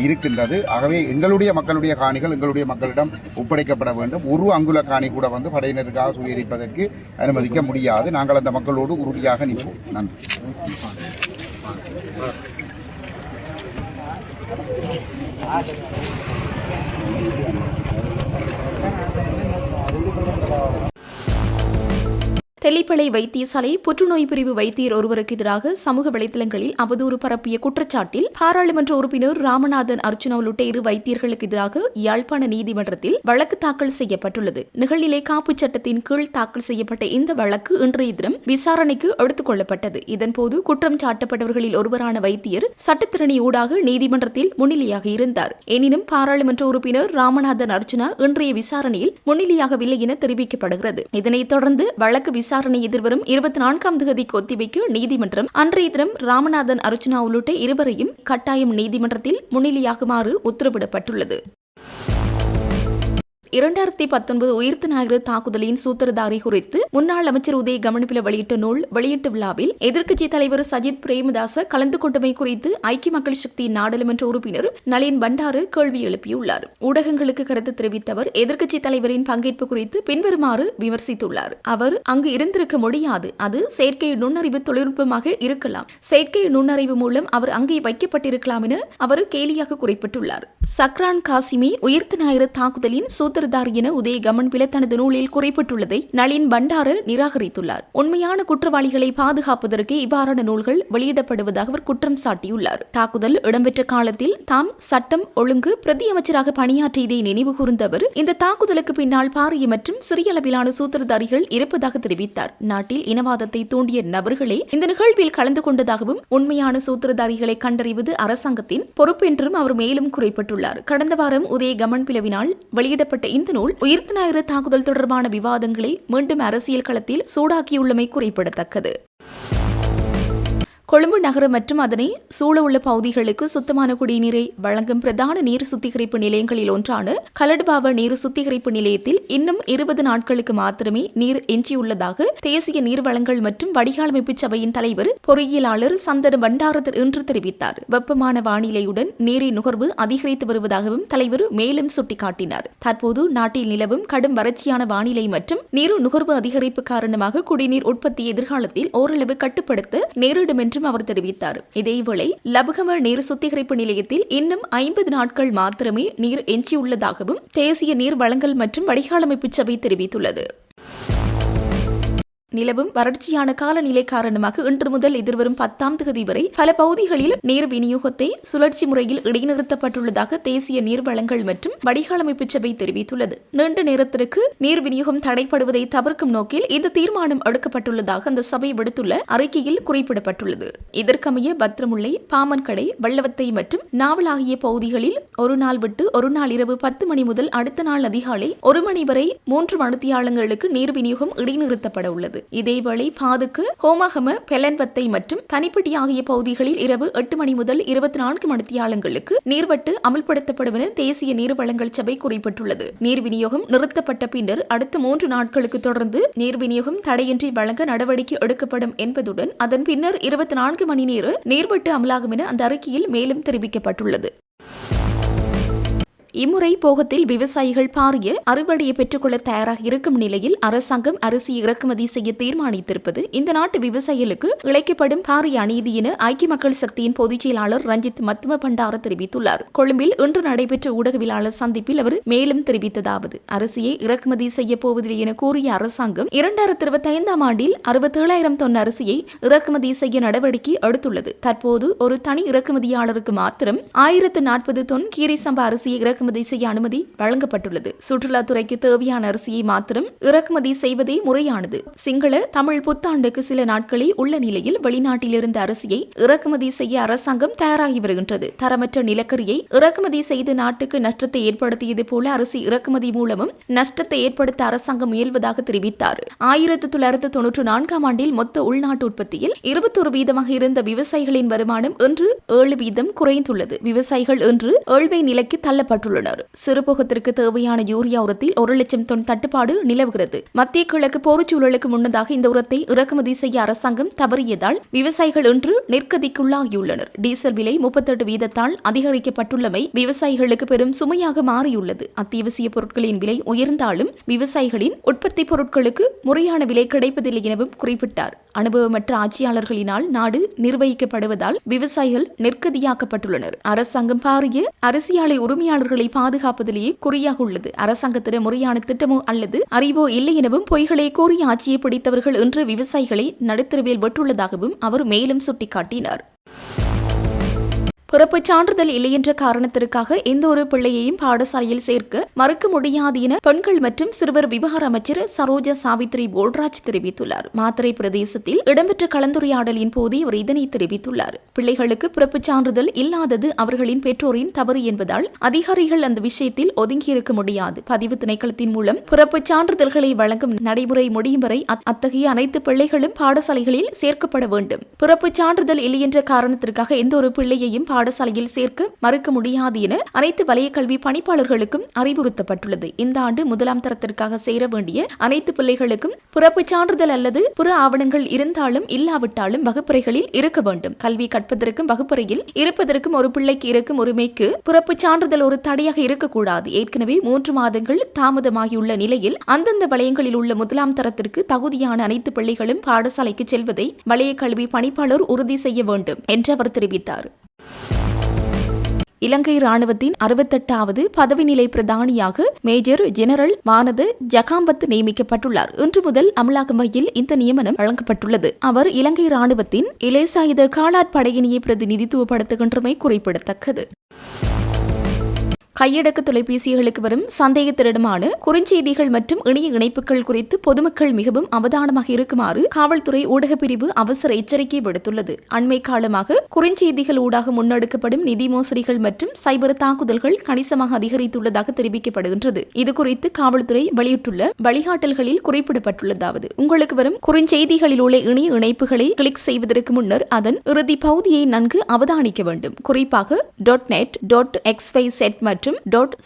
Speaker 6: இருக்கின்றது. ஆகவே எங்களுடைய மக்களுடைய காணிகள் எங்களுடைய மக்களிடம் ஒப்படைக்கப்பட வேண்டும். ஒரு அங்குல காணி கூட படையினருக்காக சுயரிப்பதற்கு அனுமதிக்க முடியாது. நாங்கள் அந்த மக்களோடு உறுதியாக நிற்போம். நன்றி.
Speaker 1: தெல்லிப்பளை வைத்தியசாலை புற்றுநோய் பிரிவு வைத்தியர் ஒருவருக்கு எதிராக சமூக வலைதளங்களில் அவதூறு பரப்பிய குற்றச்சாட்டில் பாராளுமன்ற உறுப்பினர் ராமநாதன் அர்ச்சுனா உள்ளிட்ட 2 வைத்தியர்களுக்கு எதிராக யாழ்ப்பாண நீதிமன்றத்தில் வழக்கு தாக்கல் செய்யப்பட்டுள்ளது. நிகழ்நிலை காப்புச் சட்டத்தின் கீழ் தாக்கல் செய்யப்பட்ட இந்த வழக்கு இன்றைய தினம் விசாரணைக்கு எடுத்துக் கொள்ளப்பட்டது. இதன்போது குற்றம் சாட்டப்பட்டவர்களில் ஒருவரான வைத்தியர் சட்டத்திரணி ஊடாக நீதிமன்றத்தில் முன்னிலையாக இருந்தார். எனினும் பாராளுமன்ற உறுப்பினர் ராமநாதன் அர்ச்சுனா இன்றைய விசாரணையில் முன்னிலையாகவில்லை என தெரிவிக்கப்படுகிறது. இதனைத் தொடர்ந்து வழக்கு விசாரணை எதிர்வரும் 24ஆம் தேதிக்கு ஒத்திவைக்க நீதிமன்றம் அன்றைய தினம் ராமநாதன் அர்ச்சுனா உள்ளிட்ட 2 கட்டாயம் நீதிமன்றத்தில் முன்னிலையாகுமாறு உத்தரவிடப்பட்டுள்ளது. 2019 உயிர்த்த ஞாயிறு தாக்குதலின் சூத்திரதாரி குறித்து முன்னாள் அமைச்சர் உதய கமன்பில வெளியிட்ட நூல் வெளியீட்டு விழாவில் எதிர்க்கட்சித் தலைவர் சஜித் பிரேமதாச கலந்து கொண்டமை குறித்து ஐக்கிய மக்கள் சக்தி நாடாளுமன்ற உறுப்பினர் நளின் பண்டாரு கேள்வி எழுப்பியுள்ளார். ஊடகங்களுக்கு கருத்து தெரிவித்த அவர் எதிர்க்கட்சித் தலைவரின் பங்கேற்பு குறித்து பின்வருமாறு விமர்சித்துள்ளார். அவர் அங்கு இருந்திருக்க முடியாது, அது செயற்கை நுண்ணறிவு தொழில்நுட்பமாக இருக்கலாம், செயற்கை நுண்ணறிவு மூலம் அவர் அங்கே வைக்கப்பட்டிருக்கலாம் என அவர் கேலியாக குறிப்பிட்டுள்ளார். சக்ரான் காசிமி உயிர்த்த ஞாயிறு தாக்குதலின் என உதய கமன்பில தனது நூலில் குறிப்பிட்டுள்ளதை நளின் பண்டார நிராகரித்துள்ளார். உண்மையான குற்றவாளிகளை பாதுகாப்பதற்கு இவ்வாறான நூல்கள் வெளியிடப்படுவதாக அவர் குற்றம் சாட்டியுள்ளார். தாக்குதல் இடம்பெற்ற காலத்தில் தாம் சட்டம் ஒழுங்கு பிரதி அமைச்சராக பணியாற்றியதை நினைவு கூர்ந்த அவர் இந்த தாக்குதலுக்கு பின்னால் பாரிய மற்றும் சிறிய அளவிலான சூத்திரதாரிகள் இருப்பதாக தெரிவித்தார். நாட்டில் இனவாதத்தை தூண்டிய நபர்களே இந்த நிகழ்வில் கலந்து கொண்டதாகவும் உண்மையான சூத்திரதாரிகளை கண்டறிவது அரசாங்கத்தின் பொறுப்பு என்றும் அவர் மேலும் குறிப்பிட்டுள்ளார். கடந்த வாரம் உதய கமன்பிலவினால் வெளியிடப்பட்ட இந்த நூல் உயிர்த்த ஞாயிறு தாக்குதல் தொடர்பான விவாதங்களை மீண்டும் அரசியல் களத்தில் சூடாக்கியுள்ளமை குறிப்பிடத்தக்கது. கொழும்பு நகரம் மற்றும் அதனை சூழவுள்ள பகுதிகளுக்கு சுத்தமான குடிநீரை வழங்கும் பிரதான நீர் சுத்திகரிப்பு நிலையங்களில் ஒன்றான கலடுபாவ நீர் சுத்திகரிப்பு நிலையத்தில் இன்னும் 20 நாட்களுக்கு மாத்திரமே நீர் எஞ்சியுள்ளதாக தேசிய நீர் வளங்கள் மற்றும் வடிகாலமைப்பு சபையின் தலைவர் பொறியியலாளர் சந்தன பண்டாரதர் இன்று தெரிவித்தார். வெப்பமான வானிலையுடன் நீரின் நுகர்வு அதிகரித்து வருவதாகவும் தலைவர் மேலும் சுட்டிக்காட்டினார். தற்போது நாட்டில் நிலவும் கடும் வறட்சியான வானிலை மற்றும் நீர் நுகர்வு அதிகரிப்பு காரணமாக குடிநீர் உற்பத்தி எதிர்காலத்தில் ஓரளவு கட்டுப்படுத்த நேரிடும் என்றும் அவர் தெரிவித்தார். இதேவேளை லபுகம நீர் சுத்திகரிப்பு நிலையத்தில் இன்னும் 50 நாட்கள் மாத்திரமே நீர் எஞ்சியுள்ளதாகவும் தேசிய நீர் வளங்கள் மற்றும் வடிகாலமைப்பு சபை தெரிவித்துள்ளது. நிலவும் வறட்சியான காலநிலை காரணமாக இன்று முதல் எதிர்வரும் 10ஆம் தேதி வரை பல பகுதிகளில் நீர் விநியோகத்தை சுழற்சி முறையில் இடைநிறுத்தப்பட்டுள்ளதாக தேசிய நீர் வளங்கள் மற்றும் வடிகாலமைப்பு சபை தெரிவித்துள்ளது. நீண்ட நேரத்திற்கு நீர் விநியோகம் தடைப்படுவதை தவிர்க்கும் நோக்கில் இந்த தீர்மானம் எடுக்கப்பட்டுள்ளதாக அந்த சபை விடுத்துள்ள அறிக்கையில் குறிப்பிடப்பட்டுள்ளது. இதற்கமைய பத்திரமுல்லை, பாமன்கடை, வெள்ளவத்தை மற்றும் நாவல் ஆகிய பகுதிகளில் ஒரு நாள் விட்டு ஒரு நாள் இரவு 10 மணி முதல் அடுத்த நாள் அதிகாலை 1 மணி வரை 3 மணித்தியாலங்களுக்கு நீர் விநியோகம் இடைநிறுத்தப்பட உள்ளது. இதேவேளை பாதுக்கு, ஹோமாகம, பெலன்வத்தை மற்றும் பனிப்பட்டி ஆகிய பகுதிகளில் இரவு 8 மணி முதல் 24 மணித்தியாலங்களுக்கு நீர்வட்டு அமல்படுத்தப்படும் என தேசிய நீர் வளங்கள் சபை குறிப்பிட்டுள்ளது. நீர் விநியோகம் நிறுத்தப்பட்ட பின்னர் அடுத்த 3 நாட்களுக்கு தொடர்ந்து நீர் விநியோகம் தடையின்றி வழங்க நடவடிக்கை எடுக்கப்படும் என்பதுடன் அதன் பின்னர் 24 மணி நேர நீர்வட்டு அமலாகும் என அந்த அறிக்கையில் மேலும் தெரிவிக்கப்பட்டுள்ளது. இம்முறை போகத்தில் விவசாயிகள் பாரிய அறுவடையை பெற்றுக்கொள்ள தயாராக இருக்கும் நிலையில் அரசாங்கம் அரிசி இறக்குமதி செய்ய தீர்மானித்திருப்பது இந்த நாட்டு விவசாயிகளுக்கு இழைக்கப்படும் பாரிய அநீதி என ஐக்கிய மக்கள் சக்தியின் பொதுச் செயலாளர் ரஞ்சித் மத்தும பண்டார தெரிவித்துள்ளார். கொழும்பில் இன்று நடைபெற்ற ஊடகவியலாளர் சந்திப்பில் அவர் மேலும் தெரிவித்ததாவது, அரிசியை இறக்குமதி செய்ய போவதில்லை என கூறிய அரசாங்கம் 2025ஆம் ஆண்டில் 67,000 தொன் அரிசியை இறக்குமதி செய்ய நடவடிக்கை எடுத்துள்ளது. தற்போது ஒரு தனி இறக்குமதியாளருக்கு மாத்திரம் 1040 தொன் கீரி சம்பா அரிசியை இறக்குமதி செய்ய அனுமதி வழங்கப்பட்டுள்ளது. சுற்றுலாத்துறைக்கு தேவையான அரிசியை மாத்திரம் இறக்குமதி செய்வதே முறையானது. சிங்கள தமிழ் புத்தாண்டுக்கு சில நாட்களே உள்ள நிலையில் வெளிநாட்டிலிருந்து அரிசியை இறக்குமதி செய்ய அரசாங்கம் தயாராகி வருகின்றது. தரமற்ற நிலக்கரியை இறக்குமதி செய்து நாட்டுக்கு நஷ்டத்தை ஏற்படுத்தியது போல அரிசி இறக்குமதி மூலமும் நஷ்டத்தை ஏற்படுத்த அரசாங்கம் முயல்வதாக தெரிவித்தார். 1994ஆம் ஆண்டில் மொத்த உள்நாட்டு உற்பத்தியில் 21% இருந்த விவசாயிகளின் வருமானம் இன்று 7% குறைந்துள்ளது. விவசாயிகள் இன்று ஏழ்மை நிலைக்கு தள்ளப்பட்டுள்ளனர். சிறுபோகத்திற்கு தேவையான யூரியா உரத்தில் 1,00,000 தொன் தட்டுப்பாடு நிலவுகிறது. மத்திய கிழக்கு போர்ச்சூழலுக்கு முன்னதாக இந்த உரத்தை இறக்குமதி செய்ய அரசாங்கம் தவறியதால் விவசாயிகள் இன்று நெருக்கடிக்குள்ளாகியுள்ளனர். டீசல் விலை 38% அதிகரிக்கப்பட்டுள்ளமை விவசாயிகளுக்கு பெரும் சுமையாக மாறியுள்ளது. அத்தியாவசிய பொருட்களின் விலை உயர்ந்தாலும் விவசாயிகளின் உற்பத்தி பொருட்களுக்கு முறையான விலை கிடைப்பதில்லை எனவும் குறிப்பிட்டார். அனுபவமற்ற ஆட்சியாளர்களினால் நாடு நிர்வகிக்கப்படுவதால் விவசாயிகள் நெருக்கடியாக்கப்பட்டுள்ளனர். அரசாங்கம் பாரிய அரிசி ஆலை உரிமையாளர்களை பாதுகாப்பதிலேயே குறியாக உள்ளது. அரசாங்கத்திடம் முறையான திட்டமோ அல்லது அறிவோ இல்லை எனவும் பொய்களை கூறி ஆட்சியை பிடித்தவர்கள் இன்று விவசாயிகளை நடுத்தருவில் விட்டுள்ளதாகவும் அவர் மேலும் சுட்டிக்காட்டினார். பிறப்புச் சான்றிதழ் இல்லை என்ற காரணத்திற்காக எந்த ஒரு பிள்ளையையும் பாடசாலையில் சேர்க்க மறுக்க முடியாது என பெண்கள் மற்றும் சிறுவர் விவகார அமைச்சர் சரோஜா சாவித்ரி போல்ராஜ் தெரிவித்துள்ளார். மாத்தறை பிரதேசத்தில் இடம்பெற்ற கலந்துரையாடலின் போதே அவர் இதனை தெரிவித்துள்ளார். பிள்ளைகளுக்கு பிறப்புச் சான்றிதழ் இல்லாதது அவர்களின் பெற்றோரின் தவறு என்பதால் அதிகாரிகள் அந்த விஷயத்தில் ஒதுங்கியிருக்க முடியாது. பதிவு திணைக்களத்தின் மூலம் பிறப்புச் சான்றிதழ்களை வழங்கும் நடைமுறை முடியும் வரை அத்தகைய அனைத்து பிள்ளைகளும் பாடசாலைகளில் சேர்க்கப்பட வேண்டும். பிறப்புச் சான்றிதழ் இல்லை என்ற காரணத்திற்காக எந்த ஒரு பிள்ளையையும் பாடசாலையில் சேர்க்க மறுக்க முடியாது என அனைத்து வலய கல்வி பணிப்பாளர்களுக்கும் அறிவுறுத்தப்பட்டுள்ளது. இந்த ஆண்டு 1ஆம் தரத்திற்காக சேர வேண்டிய அனைத்து பிள்ளைகளுக்கும் பிறப்புச் சான்றிதழ் அல்லது புற ஆவணங்கள் இருந்தாலும் இல்லாவிட்டாலும் வகுப்பறைகளில் இருக்க வேண்டும். கல்வி கற்பதற்கும் வகுப்பறையில் இருப்பதற்கும் ஒரு பிள்ளைக்கு இருக்கும் உரிமைக்கு பிறப்புச் சான்றிதழ் ஒரு தடையாக இருக்கக்கூடாது. ஏற்கனவே 3 மாதங்கள் தாமதமாகியுள்ள நிலையில் அந்தந்த வலயங்களில் உள்ள 1ஆம் தரத்திற்கு தகுதியான அனைத்து பிள்ளைகளும் பாடசாலைக்கு செல்வதை வலய கல்வி பணிப்பாளர் உறுதி செய்ய வேண்டும் என்று அவர் தெரிவித்தார். இலங்கை ராணுவத்தின் 68வது பதவி நிலை பிரதானியாக மேஜர் ஜெனரல் வானத ஜகாம்பத் நியமிக்கப்பட்டுள்ளார். இன்று முதல் அமலாக்கும் வகையில் இந்த நியமனம் வழங்கப்பட்டுள்ளது. அவர் இலங்கை ராணுவத்தின் இலேசாயுத காலாட்படையினையை பிரதிநிதித்துவப்படுத்துகின்றமை குறிப்பிடத்தக்கது. கையடக்க தொலைபேசிகளுக்கு வரும் சந்தேகத்திடமான குறுஞ்செய்திகள் மற்றும் இணைய இணைப்புகள் குறித்து பொதுமக்கள் மிகவும் அவதானமாக இருக்குமாறு காவல்துறை ஊடகப் பிரிவு அவசர எச்சரிக்கை விடுத்துள்ளது. அண்மை காலமாக குறுஞ்செய்திகள் ஊடாக முன்னெடுக்கப்படும் நிதி மோசடிகள் மற்றும் சைபர் தாக்குதல்கள் கணிசமாக அதிகரித்துள்ளதாக தெரிவிக்கப்படுகின்றது. இதுகுறித்து காவல்துறை வெளியிட்டுள்ள வழிகாட்டல்களில் குறிப்பிடப்பட்டுள்ளதாவது, உங்களுக்கு வரும் குறுஞ்செய்திகளில் உள்ள இணைய இணைப்புகளை கிளிக் செய்வதற்கு முன்னர் அதன் இறுதி பகுதியை நன்கு அவதானிக்க வேண்டும். குறிப்பாக .net, .xyz மற்றும்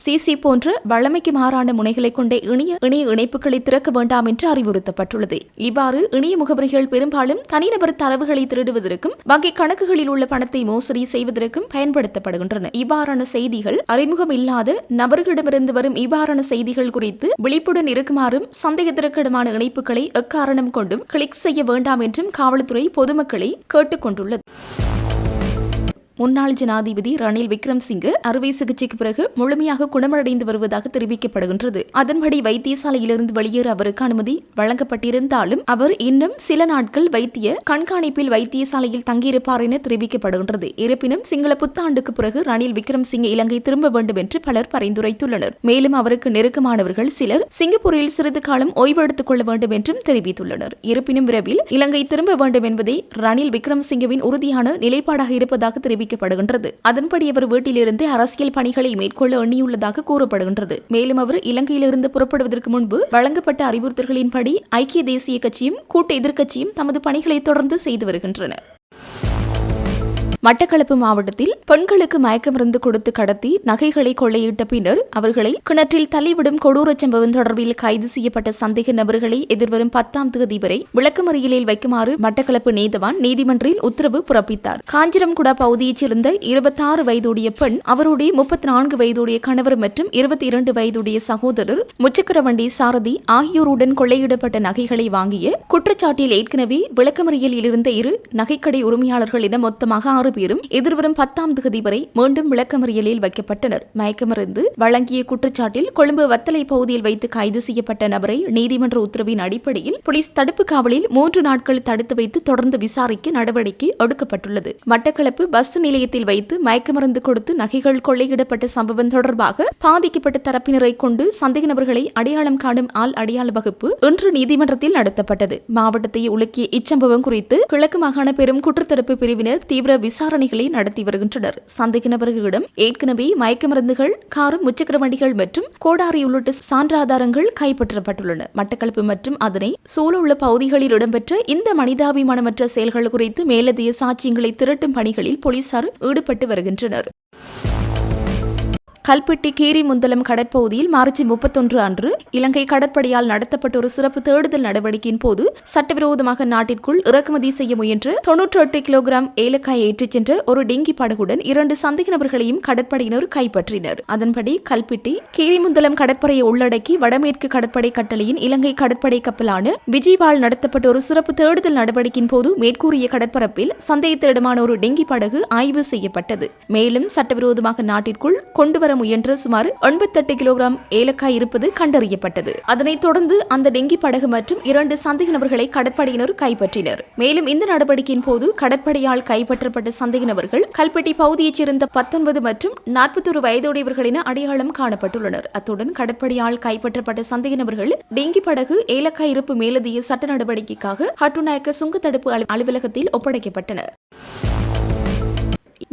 Speaker 1: .cc போன்ற வழமைக்கு மாறான முனைகளை கொண்ட இணைய இணைப்புகளை திறக்க வேண்டாம் என்று அறிவுறுத்தப்பட்டுள்ளது. இவ்வாறு இணைய முகவரிகள் பெரும்பாலும் தனிநபர் தரவுகளை திருடுவதற்கும் வங்கி கணக்குகளில் உள்ள பணத்தை மோசடி செய்வதற்கும் பயன்படுத்தப்படுகின்றன. இவ்வாறான செய்திகள் அறிமுகம் இல்லாத நபர்களிடமிருந்து வரும் இவ்வாறான செய்திகள் குறித்து விழிப்புடன் இருக்குமாறும் சந்தேகத்திற்கிடமான இணைப்புகளை எக்காரணம் கொண்டும் கிளிக் செய்ய வேண்டாம் என்றும் காவல்துறை பொதுமக்களை கேட்டுக் கொண்டுள்ளது. முன்னாள் ஜனாதிபதி ரணில் விக்ரம்சிங்கே அறுவை சிகிச்சைக்கு பிறகு முழுமையாக குணமடைந்து வருவதாக தெரிவிக்கப்படுகின்றது. அதன்படி வைத்தியசாலையிலிருந்து வெளியேற அவருக்கு அனுமதி வழங்கப்பட்டிருந்தாலும் அவர் இன்னும் சில நாட்கள் வைத்திய கண்காணிப்பில் வைத்தியசாலையில் தங்கியிருப்பார் என தெரிவிக்கப்படுகின்றது. இருப்பினும் சிங்கள புத்தாண்டுக்கு பிறகு ரணில் விக்ரம்சிங்கே இலங்கை திரும்ப வேண்டும் என்று பலர் பரிந்துரைத்துள்ளனர். மேலும் அவருக்கு நெருக்கமானவர்கள் சிலர் சிங்கப்பூரில் சிறிது காலம் ஓய்வெடுத்துக் கொள்ள வேண்டும் என்றும் தெரிவித்துள்ளனர். இருப்பினும் விரைவில் இலங்கை திரும்ப வேண்டும் என்பதே ரணில் விக்ரமசிங்கவின் உறுதியான நிலைப்பாடாக இருப்பதாக தெரிவிக்கப்படுகின்றது. அதன்படி அவர் வீட்டிலிருந்து அரசியல் பணிகளை மேற்கொள்ள எண்ணியுள்ளதாக கூறப்படுகின்றது. மேலும் அவர் இலங்கையிலிருந்து புறப்படுவதற்கு முன்பு வழங்கப்பட்ட அறிவுறுத்தல்களின்படி ஐக்கிய தேசிய கட்சியும் கூட்டு எதிர்க்கட்சியும் தமது பணிகளை தொடர்ந்து செய்து வருகின்றன. மட்டக்களப்பு மாவட்டத்தில் பெண்களுக்கு மயக்கமருந்து கொடுத்து கடத்தி நகைகளை கொள்ளையிட்ட பின்னர் அவர்களை கிணற்றில் தள்ளிவிடும் கொடூர சம்பவம் தொடர்பில் கைது செய்யப்பட்ட சந்தேக நபர்களை எதிர்வரும் 10ஆம் தேதி வரை விளக்கமறியலில் வைக்குமாறு மட்டக்களப்பு நீதவான் நீதிமன்றில் உத்தரவு பிறப்பித்தார். காஞ்சிரம்குடா பகுதியைச் சேர்ந்த 26 வயதுடைய பெண், அவருடைய 34 வயதுடைய கணவர் மற்றும் 22 வயதுடைய சகோதரர் முச்சக்கரவண்டி சாரதி ஆகியோருடன் கொள்ளையிடப்பட்ட நகைகளை வாங்கிய குற்றச்சாட்டில் ஏற்கனவே விளக்கமறியலில் இருந்த 2 நகைக்கடை உரிமையாளர்களிடம் மொத்தமாக 6 பேரும் எதிர்வரும் 10ஆம் தேதி வரை மீண்டும் விளக்கமறியலில் வைக்கப்பட்டனர். மயக்கமருந்து வழங்கிய குற்றச்சாட்டில் கொழும்பு வத்தலை பகுதியில் வைத்து கைது செய்யப்பட்ட நபரை நீதிமன்ற உத்தரவின் அடிப்படையில் போலீஸ் தடுப்பு காவலில் 3 நாட்கள் தடுத்து வைத்து தொடர்ந்து விசாரிக்க நடவடிக்கை எடுக்கப்பட்டுள்ளது. மட்டக்களப்பு பஸ் நிலையத்தில் வைத்து மயக்கமருந்து கொடுத்து நகைகள் கொள்ளையிடப்பட்ட சம்பவம் தொடர்பாக பாதிக்கப்பட்ட தரப்பினரை கொண்டு சந்தேக நபர்களை அடையாளம் காணும் ஆள் அடையாள வகுப்பு இன்று நீதிமன்றத்தில் நடத்தப்பட்டது. மாவட்டத்தை உலுக்கிய இச்சம்பவம் குறித்து கிழக்கு மாகாண பெரும் குற்றத்தடுப்பு பிரிவினர் தீவிர விசாரணைகளை நடத்தி வருகின்றனர். சந்தேக நபர்களிடம் ஏற்கனவே மயக்கமருந்துகள், காரும், முச்சக்கர வண்டிகள் மற்றும் கோடாரி உள்ளிட்ட சான்றாதாரங்கள் கைப்பற்றப்பட்டுள்ளன. மட்டக்களப்பு மற்றும் அதனை சூழவுள்ள பகுதிகளில் இடம்பெற்ற இந்த மனிதாபிமானமற்ற செயல்கள் குறித்து மேலதிக சாட்சியங்களை திரட்டும் பணிகளில் போலீசார் ஈடுபட்டு வருகின்றனர். கல்பெட்டி கீரிமுந்தலம் கடற்பகுதியில் மார்ச் 31 அன்று இலங்கை கடற்படையால் நடத்தப்பட்ட ஒரு சிறப்பு தேடுதல் நடவடிக்கையின் போது சட்டவிரோதமாக நாட்டிற்குள் இறக்குமதி செய்ய முயன்ற 98 கிலோகிராம் ஏலக்காயை ஏற்றிச் சென்ற ஒரு டிங்கி படகுடன் 2 சந்தேக நபர்களையும் கடற்படையினர் கைப்பற்றினர். அதன்படி கல்பெட்டி கீரிமுந்தலம் கடற்படையை உள்ளடக்கி வடமேற்கு கடற்படை கட்டளையின் இலங்கை கடற்படை கப்பலான விஜய்வால் நடத்தப்பட்ட ஒரு சிறப்பு தேடுதல் நடவடிக்கையின் போது மேற்கூறிய கடற்பரப்பில் சந்தேகத்திடமான ஒரு டிங்கி படகு ஆய்வு செய்யப்பட்டது. மேலும் சட்டவிரோதமாக நாட்டிற்குள் கொண்டுவர முயன்ற சுமார் 98 கிலோகிராம் ஏலக்காய் இருப்பது கண்டறியப்பட்டது. அதனைத் தொடர்ந்து அந்த டெங்கி படகு மற்றும் 2 சந்தேக நபர்களை கடற்படையினர் கைப்பற்றினர். மேலும் இந்த நடவடிக்கையின் போது கடற்படையால் கைப்பற்றப்பட்ட சந்தேக நபர்கள் கல்பெட்டி பகுதியைச் சேர்ந்த 19 மற்றும் 41 வயதுடையவர்கள் என அடையாளம் காணப்பட்டுள்ளனர். அத்துடன் கடற்படையால் கைப்பற்றப்பட்ட சந்தேக நபர்கள் டெங்கி படகு, ஏலக்காய் இருப்பு மேலதிக சட்ட நடவடிக்கைக்காக ஹட்டுநாயக்க சுங்க தடுப்பு அலுவலகத்தில் ஒப்படைக்கப்பட்டனர்.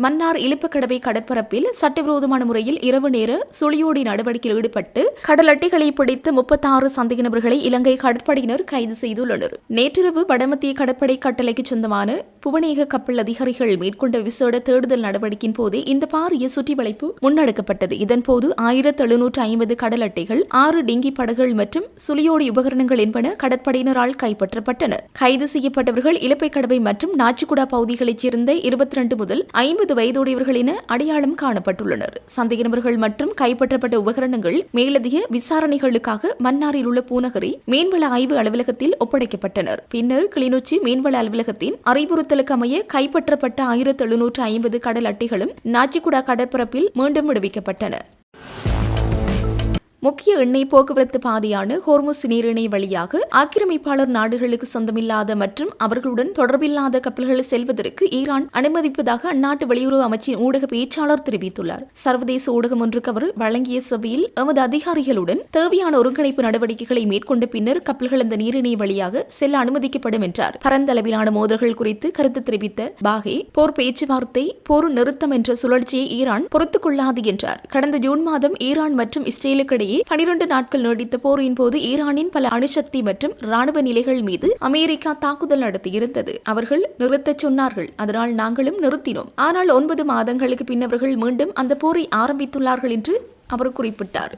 Speaker 1: மன்னார் இலுப்பக்கடவை கடற்பரப்பில் சட்டவிரோதமான முறையில் இரவு நேர சுழியோடி நடவடிக்கையில் ஈடுபட்டு கடல் அட்டைகளை பிடித்த 36 சந்தேக நபர்களை இலங்கை கடற்படையினர் கைது செய்துள்ளனர். நேற்றிரவு வடமத்திய கடற்படை கட்டளைக்கு சொந்தமான புவனேக கப்பல் அதிகாரிகள் மேற்கொண்ட விசேட தேடுதல் நடவடிக்கையின் போதே இந்த பாரிய சுற்றிவளைப்பு முன்னெடுக்கப்பட்டது. இதன்போது 1750 கடல் அட்டைகள், 6 டிங்கி படகுகள் மற்றும் சுழியோடி உபகரணங்கள் என்பன கடற்படையினரால் கைப்பற்றப்பட்டன. கைது செய்யப்பட்டவர்கள் இலுப்பைக்கடவை மற்றும் நாச்சிக்குடா பகுதிகளைச் சேர்ந்த 22 முதல் 50 வயதுடையவர்கள் என அடையாளம் காணப்பட்டுள்ளனர். சந்தேக நபர்கள் மற்றும் கைப்பற்றப்பட்ட உபகரணங்கள் மேலதிக விசாரணைகளுக்காக மன்னாரில் உள்ள பூநகரி மீன்வள ஆய்வு அலுவலகத்தில் ஒப்படைக்கப்பட்டனர். பின்னர் கிளிநொச்சி மீன்வள அலுவலகத்தின் அறிவுறுத்தலுக்கு அமைய கைப்பற்றப்பட்ட 1750 கடல் அட்டைகளும் நாச்சிக்குடா கடற்பரப்பில் மீண்டும் விடுவிக்கப்பட்டன. முக்கிய எண்ணெய் போக்குவரத்து பாதையான ஹோர்முஸ் நீரிணை வழியாக ஆக்கிரமிப்பாளர் நாடுகளுக்கு சொந்தமில்லாத மற்றும் அவர்களுடன் தொடர்பில்லாத கப்பல்கள் செல்வதற்கு ஈரான் அனுமதிப்பதாக அந்நாட்டு வெளியுறவு அமைச்சின் ஊடக பேச்சாளர் தெரிவித்துள்ளார். சர்வதேச ஊடகம் ஒன்றுக்கு அவர் வழங்கிய சபையில் எமது அதிகாரிகளுடன் தேவையான ஒருங்கிணைப்பு நடவடிக்கைகளை மேற்கொண்ட பின்னர் கப்பல்கள் அந்த நீரிணை வழியாக செல்ல அனுமதிக்கப்படும் என்றார். பரந்தளவிலான மோதல்கள் குறித்து கருத்து தெரிவித்த பாகே, போர் பேச்சுவார்த்தை, போர் நிறுத்தம் என்ற சுழற்சியை ஈரான் பொறுத்துக் கொள்ளாது என்றார். கடந்த ஜூன் மாதம் ஈரான் மற்றும் இஸ்ரேலுக்கு இடையே 12 நாட்கள் நீடித்த போரின் போது ஈரானின் பல அணுசக்தி மற்றும் ராணுவ நிலைகள் மீது அமெரிக்கா தாக்குதல் நடத்தியிருந்தது. அவர்கள் நிறுத்தச் சொன்னார்கள், அதனால் நாங்களும் நிறுத்தினோம். ஆனால் 9 மாதங்களுக்கு பின் அவர்கள் மீண்டும் அந்த போரை ஆரம்பித்துள்ளார்கள் என்று அவர் குறிப்பிட்டார்.